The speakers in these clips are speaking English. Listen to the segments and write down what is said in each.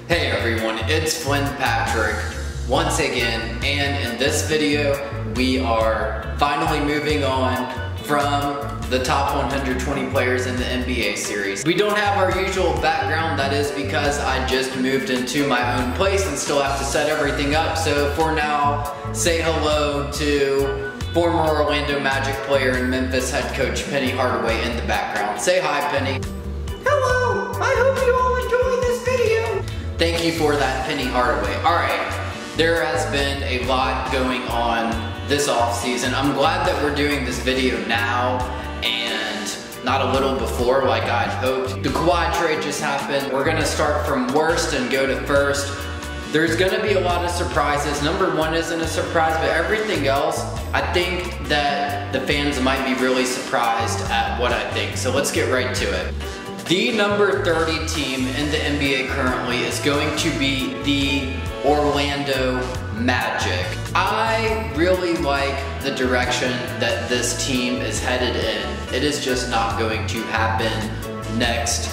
Hey everyone, it's Flynn Patrick once again, and in this video we are finally moving on from the top 120 players in the NBA series. We don't have our usual background, that is because I just moved into my own place and still have to set everything up. So for now, say hello to former Orlando Magic player and Memphis head coach Penny Hardaway in the background. Say hi, Penny. Hello, I hope you all enjoy this video. Thank you for that, Penny Hardaway. All right, there has been a lot going on this offseason. I'm glad that we're doing this video now and not a little before like I'd hoped. The Kawhi trade just happened. We're gonna start from worst and go to first. There's gonna be a lot of surprises. Number one isn't a surprise, but everything else, I think that the fans might be really surprised at what I think. So let's get right to it. The number 30 team in the NBA currently is going to be the Orlando Magic. I really like the direction that this team is headed in. It is just not going to happen next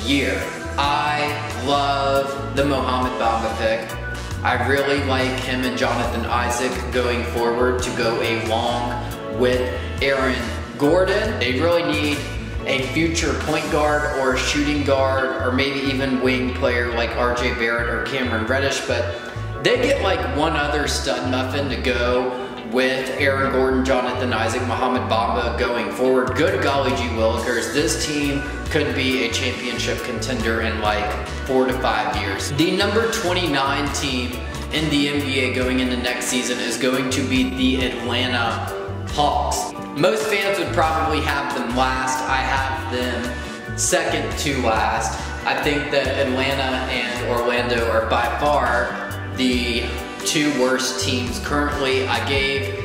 year. I love the Mohamed Bamba pick. I really like him and Jonathan Isaac going forward to go along with Aaron Gordon. They really need a future point guard or shooting guard or maybe even wing player like RJ Barrett or Cameron Reddish, but they get like one other stud muffin to go with Aaron Gordon, Jonathan Isaac, Mohamed Bamba going forward. Good golly gee willikers, this team could be a championship contender in like 4 to 5 years. The number 29 team in the NBA going into next season is going to be the Atlanta Hawks. Most fans would probably have them last. I have them second to last. I think that Atlanta and Orlando are by far the two worst teams currently. I gave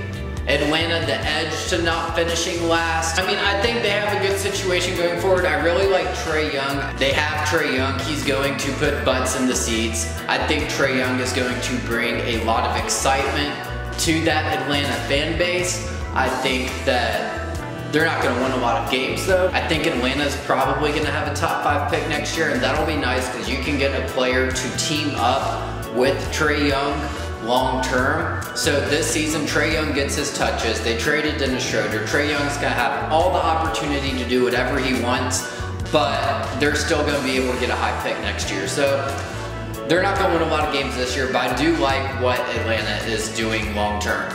Atlanta the edge to not finishing last. I mean, I think they have a good situation going forward. I really like Trae Young. They have Trae Young. He's going to put butts in the seats. I think Trae Young is going to bring a lot of excitement to that Atlanta fan base. I think that they're not going to win a lot of games though. I think Atlanta's probably going to have a top 5 pick next year, and that'll be nice because you can get a player to team up with Trae Young long term. So this season, Trae Young gets his touches. They traded Dennis Schroeder. Trae Young's going to have all the opportunity to do whatever he wants, but they're still going to be able to get a high pick next year. So they're not going to win a lot of games this year, but I do like what Atlanta is doing long term.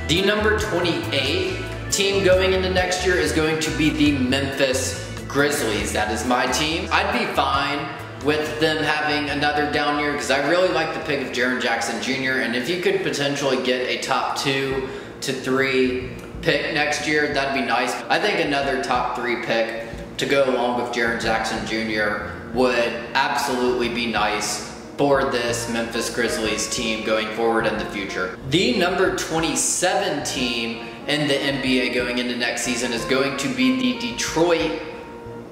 The number 28 team going into next year is going to be the Memphis Grizzlies. That is my team. I'd be fine with them having another down year because I really like the pick of Jaren Jackson Jr. And if you could potentially get a top 2 to 3 pick next year, that'd be nice. I think another top 3 pick to go along with Jaren Jackson Jr. would absolutely be nice for this Memphis Grizzlies team going forward in the future. The number 27 team in the NBA going into next season is going to be the Detroit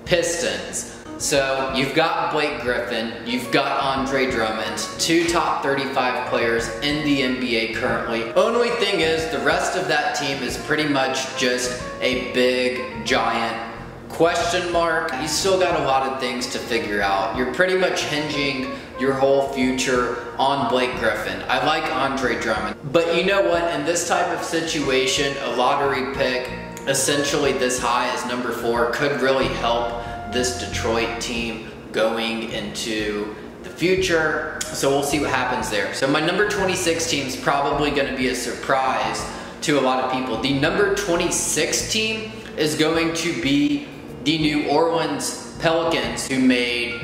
Pistons. So you've got Blake Griffin, you've got Andre Drummond, 2 top 35 players in the NBA currently. Only thing is, the rest of that team is pretty much just a big, giant question mark. You still got a lot of things to figure out. You're pretty much hinging your whole future on Blake Griffin. I like Andre Drummond. But you know what? In this type of situation, a lottery pick, essentially this high as number 4, could really help this Detroit team going into the future. So we'll see what happens there. So my number 26 team is probably going to be a surprise to a lot of people. The number 26 team is going to be the New Orleans Pelicans, who made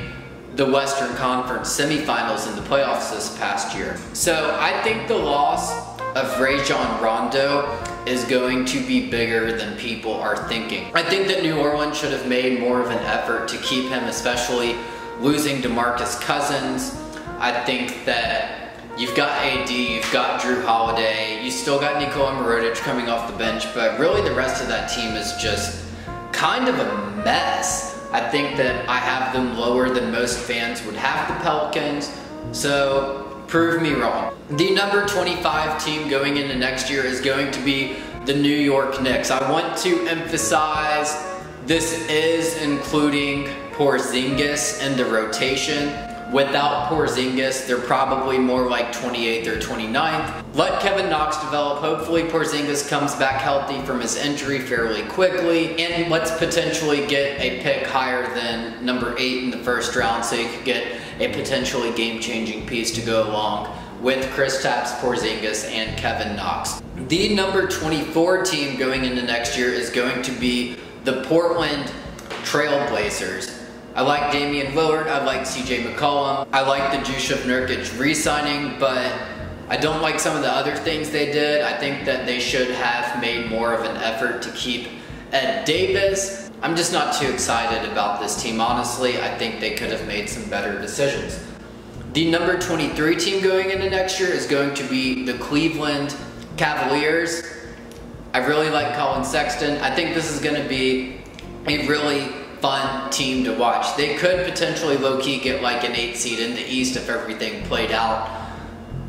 the Western Conference semifinals in the playoffs this past year. So I think the loss of Rajon Rondo is going to be bigger than people are thinking. I think that New Orleans should have made more of an effort to keep him, especially losing DeMarcus Cousins. I think that you've got AD, you've got Drew Holiday, you still got Nikola Mirotic coming off the bench, but really the rest of that team is just kind of a mess. I think that I have them lower than most fans would have the Pelicans, so prove me wrong. The number 25 team going into next year is going to be the New York Knicks. I want to emphasize this is including Porzingis in the rotation. Without Porzingis, they're probably more like 28th or 29th. Let Kevin Knox develop. Hopefully Porzingis comes back healthy from his injury fairly quickly. And let's potentially get a pick higher than number 8 in the first round so you could get a potentially game-changing piece to go along with Kristaps Porzingis and Kevin Knox. The number 24 team going into next year is going to be the Portland Trail Blazers. I like Damian Lillard, I like CJ McCollum, I like the Jusuf Nurkic re-signing, but I don't like some of the other things they did. I think that they should have made more of an effort to keep Ed Davis. I'm just not too excited about this team, honestly. I think they could have made some better decisions. The number 23 team going into next year is going to be the Cleveland Cavaliers. I really like Colin Sexton. I think this is going to be a really fun team to watch. They could potentially low-key get like an 8th seed in the East if everything played out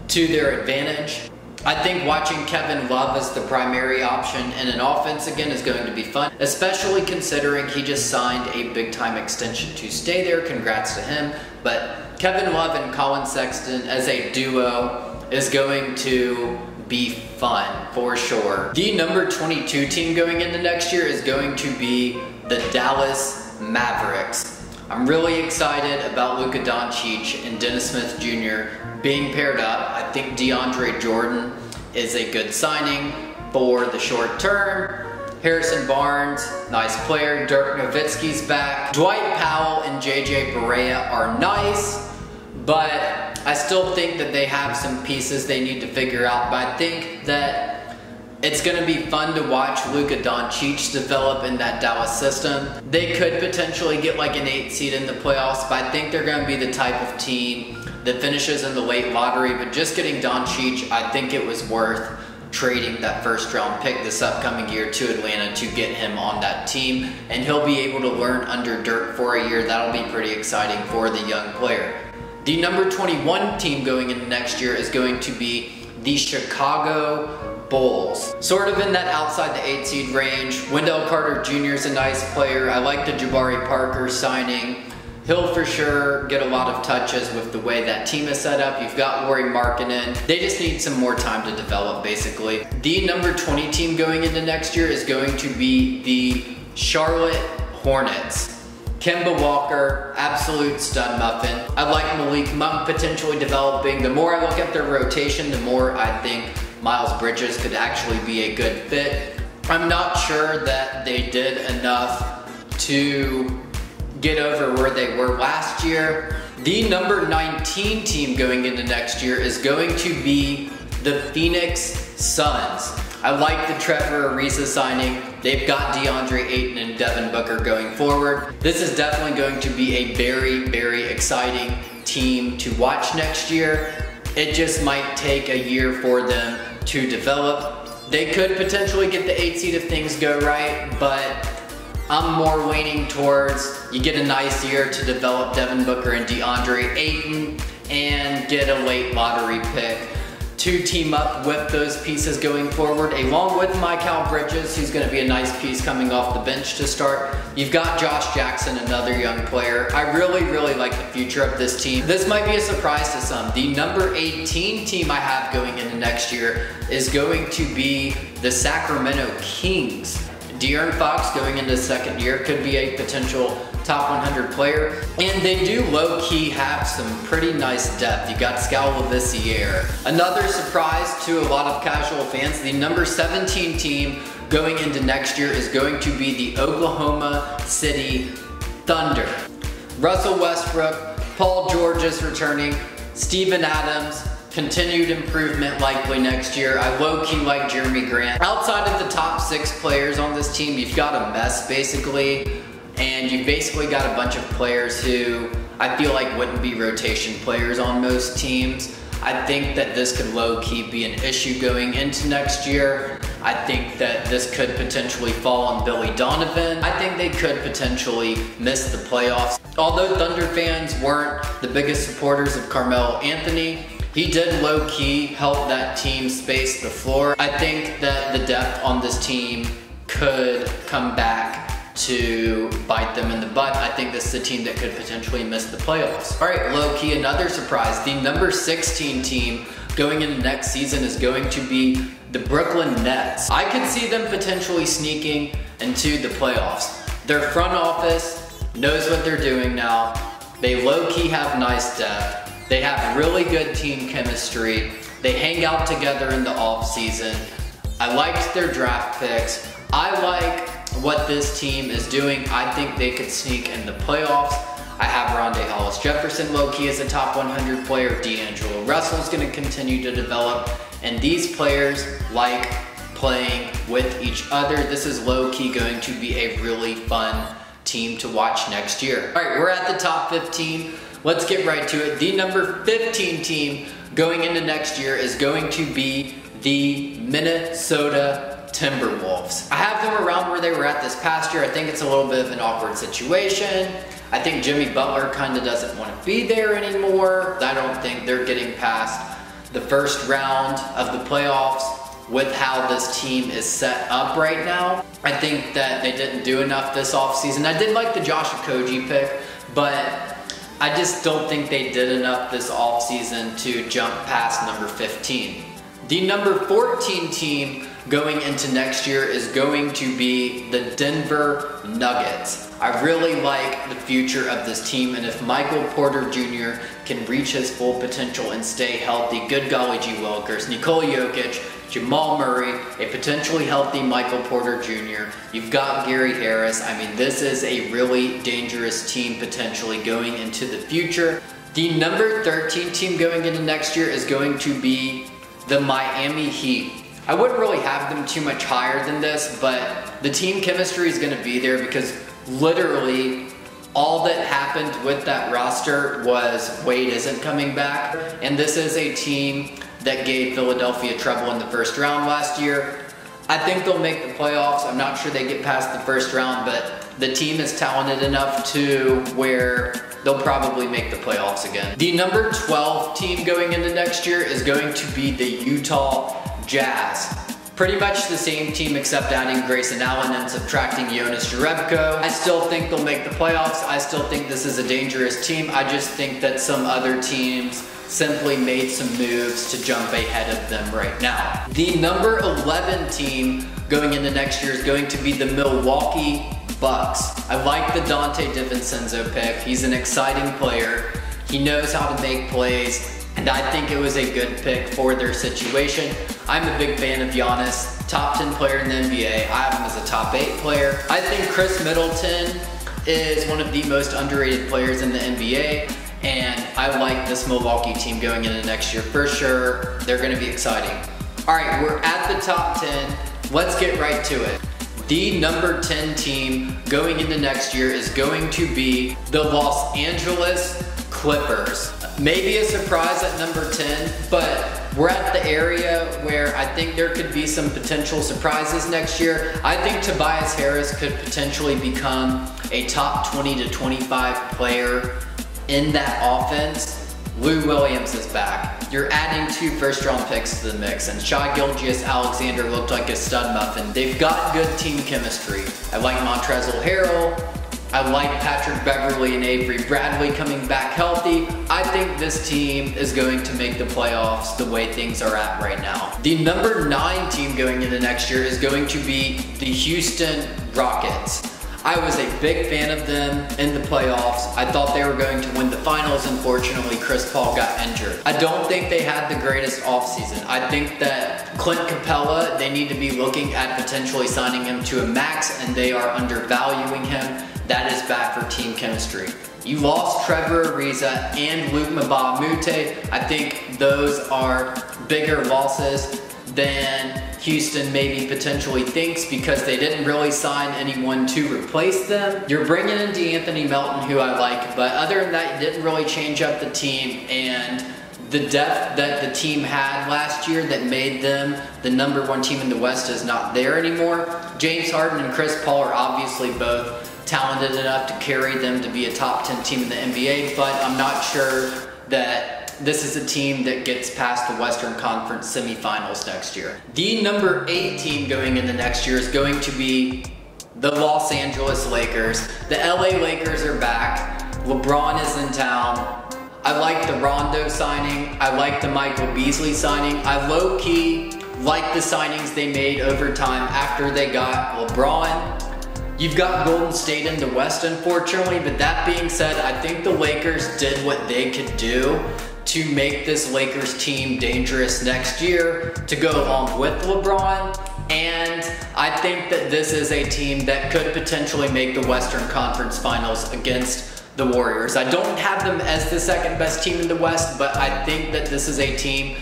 to their advantage. I think watching Kevin Love as the primary option in an offense again is going to be fun, especially considering he just signed a big-time extension to stay there. Congrats to him. But Kevin Love and Colin Sexton as a duo is going to be fun for sure. The number 22 team going into next year is going to be the Dallas Mavericks. I'm really excited about Luka Doncic and Dennis Smith Jr. being paired up. I think DeAndre Jordan is a good signing for the short term. Harrison Barnes, nice player. Dirk Nowitzki's back. Dwight Powell and JJ Barea are nice, but I still think that they have some pieces they need to figure out. But I think that it's going to be fun to watch Luka Doncic develop in that Dallas system. They could potentially get like an 8th seed in the playoffs, but I think they're going to be the type of team that finishes in the late lottery. But just getting Doncic, I think it was worth trading that first round pick this upcoming year to Atlanta to get him on that team. And he'll be able to learn under Dirk for a year. That'll be pretty exciting for the young player. The number 21 team going into next year is going to be the Chicago Bulls. Sort of in that outside the 8th seed range. Wendell Carter Jr. is a nice player. I like the Jabari Parker signing. He'll for sure get a lot of touches with the way that team is set up. You've got Lauri Markkanen. They just need some more time to develop, basically. The number 20 team going into next year is going to be the Charlotte Hornets. Kemba Walker, absolute stud muffin. I like Malik Monk potentially developing. The more I look at their rotation, the more I think Miles Bridges could actually be a good fit. I'm not sure that they did enough to get over where they were last year. The number 19 team going into next year is going to be the Phoenix Suns. I like the Trevor Ariza signing. They've got DeAndre Ayton and Devin Booker going forward. This is definitely going to be a very, very exciting team to watch next year. It just might take a year for them to develop. They could potentially get the 8th seed if things go right, but I'm more leaning towards you get a nice year to develop Devin Booker and DeAndre Ayton and get a late lottery pick to team up with those pieces going forward, along with Mikal Bridges, who's going to be a nice piece coming off the bench to start. You've got Josh Jackson, another young player. I really, really like the future of this team. This might be a surprise to some. The number 18 team I have going into next year is going to be the Sacramento Kings. De'Aaron Fox going into second year could be a potential top 100 player, and they do low-key have some pretty nice depth. You got Skal Labissiere. Another surprise to a lot of casual fans, the number 17 team going into next year is going to be the Oklahoma City Thunder. Russell Westbrook, Paul George is returning, Steven Adams, continued improvement likely next year. I low-key like Jeremy Grant. Outside of the top 6 players on this team, you've got a mess basically, and you've basically got a bunch of players who I feel like wouldn't be rotation players on most teams. I think that this could low-key be an issue going into next year. I think that this could potentially fall on Billy Donovan. I think they could potentially miss the playoffs. Although Thunder fans weren't the biggest supporters of Carmelo Anthony, he did low-key help that team space the floor. I think that the depth on this team could come back to bite them in the butt. I think this is a team that could potentially miss the playoffs. All right, low-key, another surprise. The number 16 team going into next season is going to be the Brooklyn Nets. I could see them potentially sneaking into the playoffs. Their front office knows what they're doing now. They low-key have nice depth. They have really good team chemistry. They hang out together in the off-season. I liked their draft picks. I like what this team is doing. I think they could sneak in the playoffs. I have Rondé Hollis-Jefferson low-key as a top 100 player. D'Angelo Russell's gonna continue to develop. And these players like playing with each other. This is low-key going to be a really fun team to watch next year. All right, we're at the top 15. Let's get right to it. The number 15 team going into next year is going to be the Minnesota Timberwolves. I have them around where they were at this past year. I think it's a little bit of an awkward situation. I think Jimmy Butler kind of doesn't want to be there anymore. I don't think they're getting past the first round of the playoffs with how this team is set up right now. I think that they didn't do enough this offseason. I did like the Josh Okogie pick, but I just don't think they did enough this offseason to jump past number 15. The number 14 team going into next year is going to be the Denver Nuggets. I really like the future of this team, and if Michael Porter Jr. can reach his full potential and stay healthy, good golly gee Willikers, Nikola Jokic, Jamal Murray, a potentially healthy Michael Porter Jr., you've got Gary Harris. I mean, this is a really dangerous team potentially going into the future. The number 13 team going into next year is going to be the Miami Heat. I wouldn't really have them too much higher than this, but the team chemistry is going to be there because literally all that happened with that roster was Wade isn't coming back, and this is a team that gave Philadelphia trouble in the first round last year. I think they'll make the playoffs. I'm not sure they get past the first round, but the team is talented enough to where they'll probably make the playoffs again. The number 12 team going into next year is going to be the Utah Jazz. Pretty much the same team except adding Grayson Allen and subtracting Jonas Jerebko. I still think they'll make the playoffs. I still think this is a dangerous team. I just think that some other teams simply made some moves to jump ahead of them right now. The number 11 team going into next year is going to be the Milwaukee Bucks. I like the Dante DiVincenzo pick. He's an exciting player. He knows how to make plays, and I think it was a good pick for their situation. I'm a big fan of Giannis, top 10 player in the NBA. I have him as a top 8 player. I think Chris Middleton is one of the most underrated players in the NBA, and I like this Milwaukee team going into next year for sure. They're gonna be exciting. All right, we're at the top 10. Let's get right to it. The number 10 team going into next year is going to be the Los Angeles Clippers. Maybe a surprise at number 10, but we're at the area where I think there could be some potential surprises next year. I think Tobias Harris could potentially become a top 20 to 25 player in that offense. Lou Williams is back. You're adding 2 first-round picks to the mix, and Shai Gilgeous-Alexander looked like a stud muffin. They've got good team chemistry. I like Montrezl Harrell. I like Patrick Beverley and Avery Bradley coming back healthy. I think this team is going to make the playoffs the way things are at right now. The number 9 team going into next year is going to be the Houston Rockets. I was a big fan of them in the playoffs. I thought they were going to win the finals. Unfortunately, Chris Paul got injured. I don't think they had the greatest offseason. I think that Clint Capella, they need to be looking at potentially signing him to a max, and they are undervaluing him. That is bad for team chemistry. You lost Trevor Ariza and Luke Mbah a Moute. I think those are bigger losses than Houston maybe potentially thinks because they didn't really sign anyone to replace them. You're bringing in DeAnthony Melton, who I like, but other than that, you didn't really change up the team, and the depth that the team had last year that made them the number 1 team in the West is not there anymore. James Harden and Chris Paul are obviously both talented enough to carry them to be a top 10 team in the NBA, but I'm not sure that this is a team that gets past the Western Conference semifinals next year. The number 8 team going into next year is going to be the Los Angeles Lakers. The LA Lakers are back. LeBron is in town. I like the Rondo signing. I like the Michael Beasley signing. I low-key like the signings they made over time after they got LeBron. You've got Golden State in the West, unfortunately, but that being said, I think the Lakers did what they could do to make this Lakers team dangerous next year, to go along with LeBron. And I think that this is a team that could potentially make the Western Conference Finals against the Warriors. I don't have them as the second best team in the West, but I think that this is a team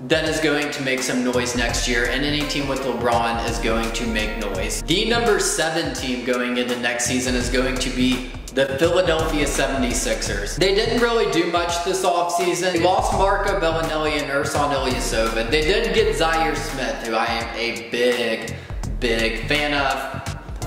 that is going to make some noise next year, and any team with LeBron is going to make noise. The number 7 team going into next season is going to be the Philadelphia 76ers. They didn't really do much this offseason. They lost Marco Bellinelli and Ersan Ilyasova. They did get Zaire Smith, who I am a big fan of.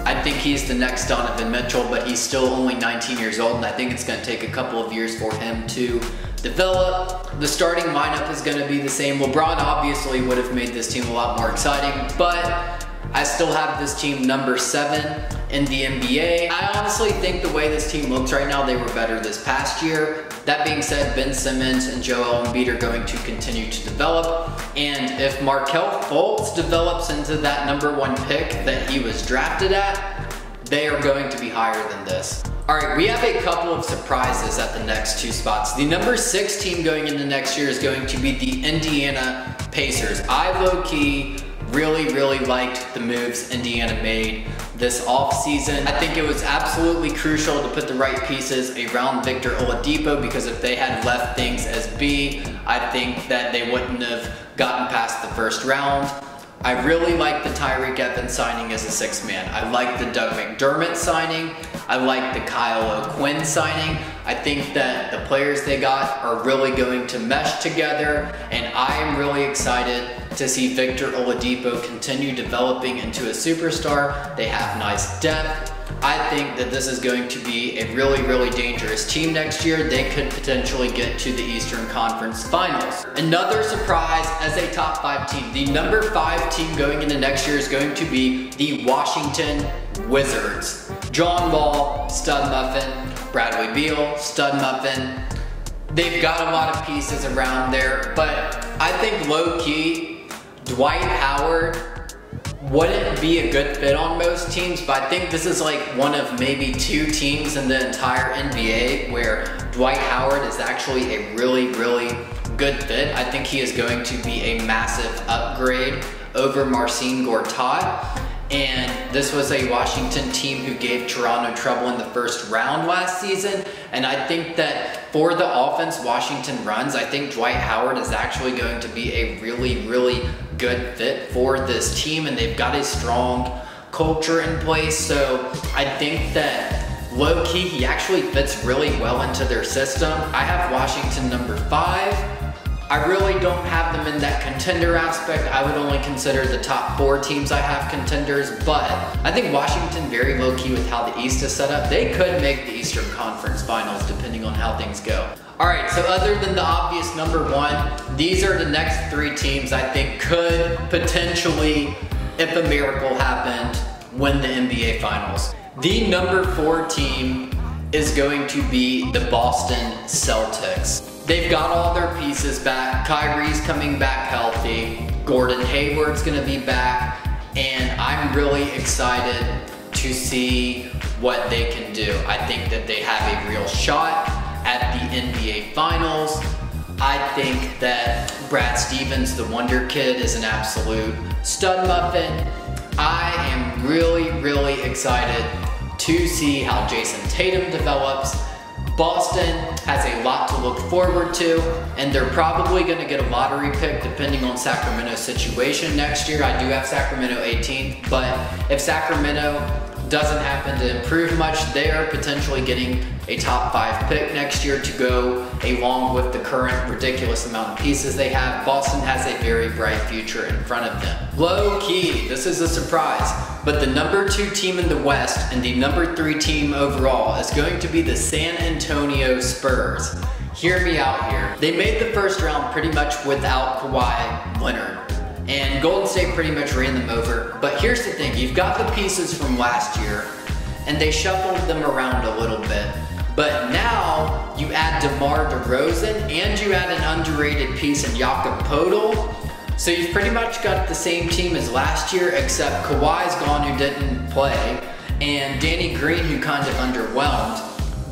I think he's the next Donovan Mitchell, but he's still only 19 years old, and I think it's going to take a couple of years for him to develop. The starting lineup is going to be the same. LeBron obviously would have made this team a lot more exciting, but I still have this team number 7 in the NBA. I honestly think the way this team looks right now, they were better this past year. That being said, Ben Simmons and Joel Embiid are going to continue to develop. And if Markelle Fultz develops into that number 1 pick that he was drafted at, they are going to be higher than this. All right, we have a couple of surprises at the next 2 spots. The number 6 team going into next year is going to be the Indiana Pacers. I low-key really liked the moves Indiana made this offseason. I think it was absolutely crucial to put the right pieces around Victor Oladipo, because if they had left things as B, I think that they wouldn't have gotten past the first round. I really like the Tyreke Evans signing as a 6th man. I like the Doug McDermott signing. I like the Kyle O'Quinn signing. I think that the players they got are really going to mesh together, and I am really excited to see Victor Oladipo continue developing into a superstar. They have nice depth. I think that this is going to be a really dangerous team next year. They could potentially get to the Eastern Conference Finals. Another surprise as a top 5 team. The number 5 team going into next year is going to be the Washington Wizards. John Wall, stud muffin. Bradley Beal, stud muffin. They've got a lot of pieces around there, but I think low-key, Dwight Howard wouldn't be a good fit on most teams, but I think this is like one of maybe 2 teams in the entire NBA where Dwight Howard is actually a really good fit. I think he is going to be a massive upgrade over Marcin Gortat. And this was a Washington team who gave Toronto trouble in the first round last season. And I think that for the offense Washington runs, I think Dwight Howard is actually going to be a really good fit for this team. And they've got a strong culture in place. So I think that low-key, he actually fits really well into their system. I have Washington number 5. I really don't have them in that contender aspect. I would only consider the top 4 teams I have contenders, but I think Washington very low-key with how the East is set up. They could make the Eastern Conference Finals depending on how things go. All right, so other than the obvious number 1, these are the next 3 teams I think could potentially, if a miracle happened, win the NBA Finals. The number 4 team is going to be the Boston Celtics. They've got all their pieces back. Kyrie's coming back healthy. Gordon Hayward's gonna be back. And I'm really excited to see what they can do. I think that they have a real shot at the NBA Finals. I think that Brad Stevens, the Wonder Kid, is an absolute stud muffin. I am really excited to see how Jason Tatum develops. Boston has a lot to look forward to, and they're probably going to get a lottery pick depending on Sacramento's situation next year. I do have Sacramento 18th, but if Sacramento doesn't happen to improve much, they are potentially getting a top 5 pick next year to go along with the current ridiculous amount of pieces they have. Boston has a very bright future in front of them. Low key, this is a surprise, but the number 2 team in the West and the number 3 team overall is going to be the San Antonio Spurs. Hear me out here. They made the first round pretty much without Kawhi Leonard. and Golden State pretty much ran them over. But here's the thing, you've got the pieces from last year, and they shuffled them around a little bit. But now you add DeMar DeRozan, and you add an underrated piece in Jakob Poeltl. So you've pretty much got the same team as last year, except Kawhi's gone, who didn't play, and Danny Green, who kind of underwhelmed.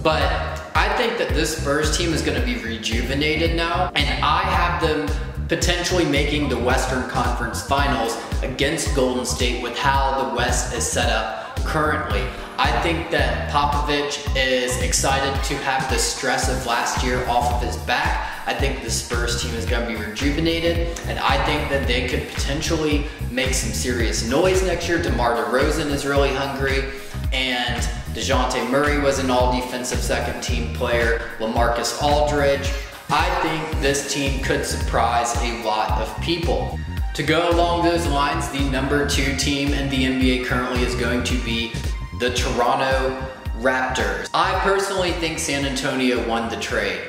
But I think that this Spurs team is going to be rejuvenated now, and I have them potentially making the Western Conference Finals against Golden State with how the West is set up currently. I think that Popovich is excited to have the stress of last year off of his back. I think the Spurs team is going to be rejuvenated, and I think that they could potentially make some serious noise next year. DeMar DeRozan is really hungry, and DeJounte Murray was an all-defensive second-team player. LaMarcus Aldridge. I think this team could surprise a lot of people. To go along those lines, the number 2 team in the NBA currently is going to be the Toronto Raptors. I personally think San Antonio won the trade.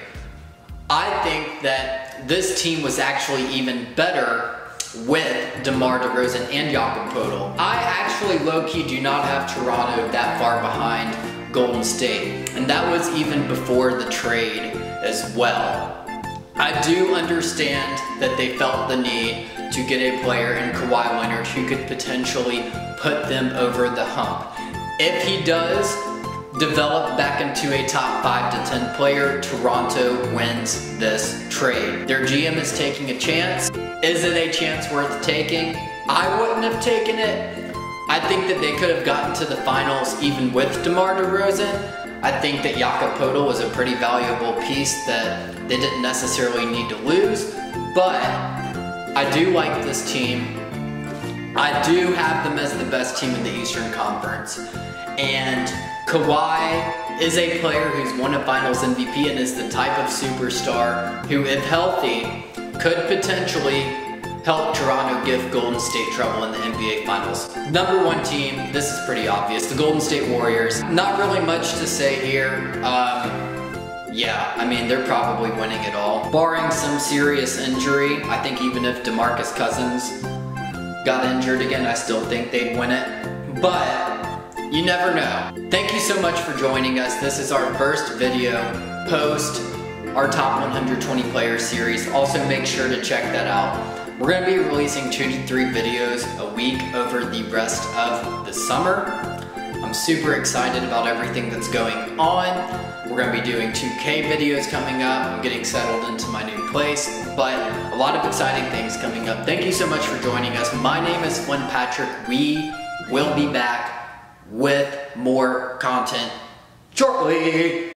I think that this team was actually even better with DeMar DeRozan and Jakob Poeltl. I actually low-key do not have Toronto that far behind Golden State, and that was even before the trade as well. I do understand that they felt the need to get a player in Kawhi Leonard who could potentially put them over the hump. If he does develop back into a top 5 to 10 player, Toronto wins this trade. Their GM is taking a chance. Is it a chance worth taking? I wouldn't have taken it. I think that they could have gotten to the finals even with DeMar DeRozan. I think that Jakob Poeltl was a pretty valuable piece that they didn't necessarily need to lose, but I do like this team. I do have them as the best team in the Eastern Conference. And Kawhi is a player who's won a Finals MVP and is the type of superstar who, if healthy, could potentially help Toronto give Golden State trouble in the NBA Finals. Number 1 team, this is pretty obvious, the Golden State Warriors. Not really much to say here. Yeah, I mean, they're probably winning it all. Barring some serious injury, I think even if DeMarcus Cousins got injured again, I still think they'd win it. But you never know. Thank you so much for joining us. This is our first video post our top 120 players series. Also make sure to check that out. We're going to be releasing 2 to 3 videos a week over the rest of the summer. I'm super excited about everything that's going on. We're going to be doing 2K videos coming up. I'm getting settled into my new place, but a lot of exciting things coming up. Thank you so much for joining us. My name is Flynn Patrick. We will be back with more content shortly.